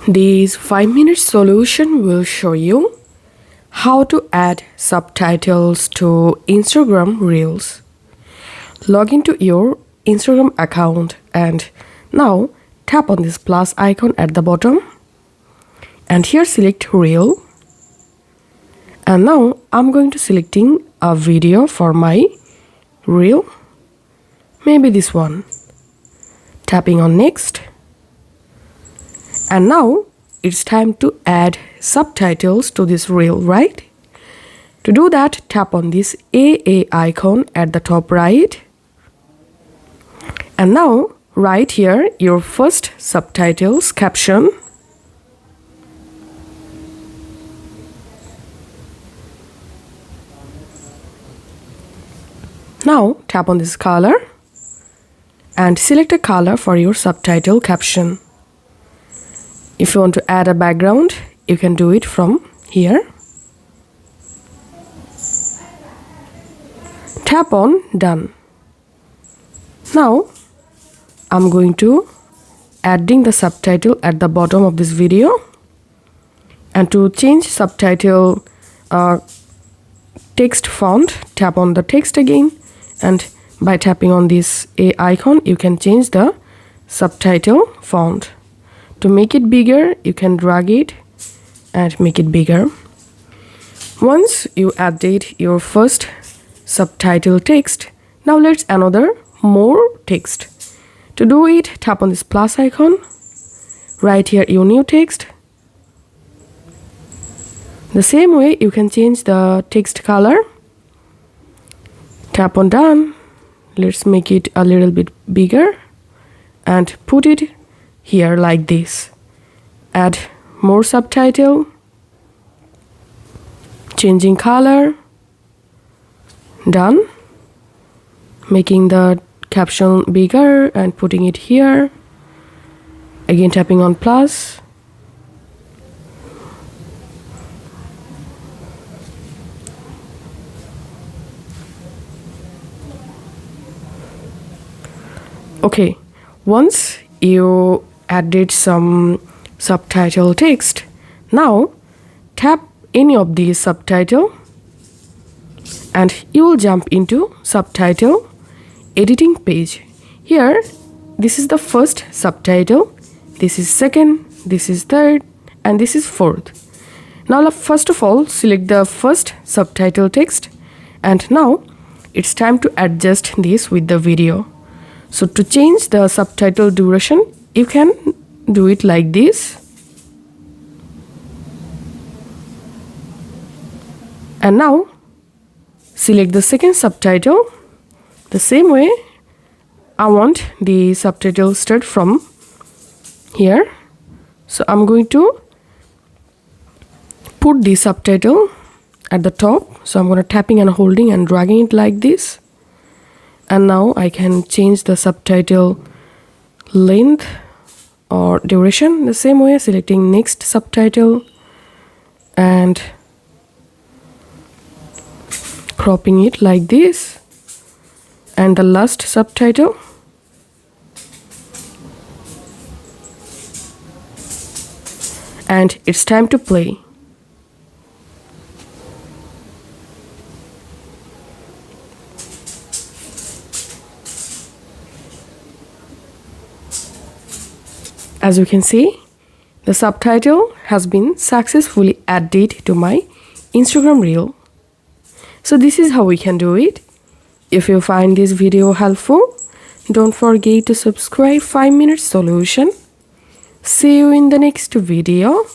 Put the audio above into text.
This 5-minute solution will show you how to add subtitles to Instagram Reels. Log into your Instagram account and now tap on this plus icon at the bottom and here select Reel. And now I'm going to selecting a video for my Reel, maybe this one. Tapping on next. And now it's time to add subtitles to this reel, right? To do that, tap on this AA icon at the top right. And now write here your first subtitles caption. Now tap on this color and select a color for your subtitle caption. If you want to add a background, you can do it from here. Tap on Done. Now, I'm going to adding the subtitle at the bottom of this video. And to change subtitle text font, tap on the text again. And by tapping on this A icon, you can change the subtitle font. To make it bigger, you can drag it and make it bigger. Once you added your first subtitle text, now let's another more text. To do it, tap on this plus icon. Write here your new text. The same way, you can change the text color. Tap on Done. Let's make it a little bit bigger and put it here like this. Add more subtitle, changing color, done. Making the caption bigger and putting it here. Again tapping on plus. Okay, once you added some subtitle text, now tap any of these subtitle and you will jump into subtitle editing page. Here, this is the first subtitle, this is second, this is third, and this is fourth. Now first of all, select the first subtitle text and now it's time to adjust this with the video. So to change the subtitle duration, you can do it like this. And now select the second subtitle. The same way, I want the subtitle start from here. So I'm going to put the subtitle at the top. So I'm going to tapping and holding and dragging it like this. And now I can change the subtitle length or duration the same way, selecting next subtitle and cropping it like this, and the last subtitle. And it's time to play. As you can see, the subtitle has been successfully added to my Instagram reel. So this is how we can do it. If you find this video helpful, don't forget to subscribe 5-minute solution. See you in the next video.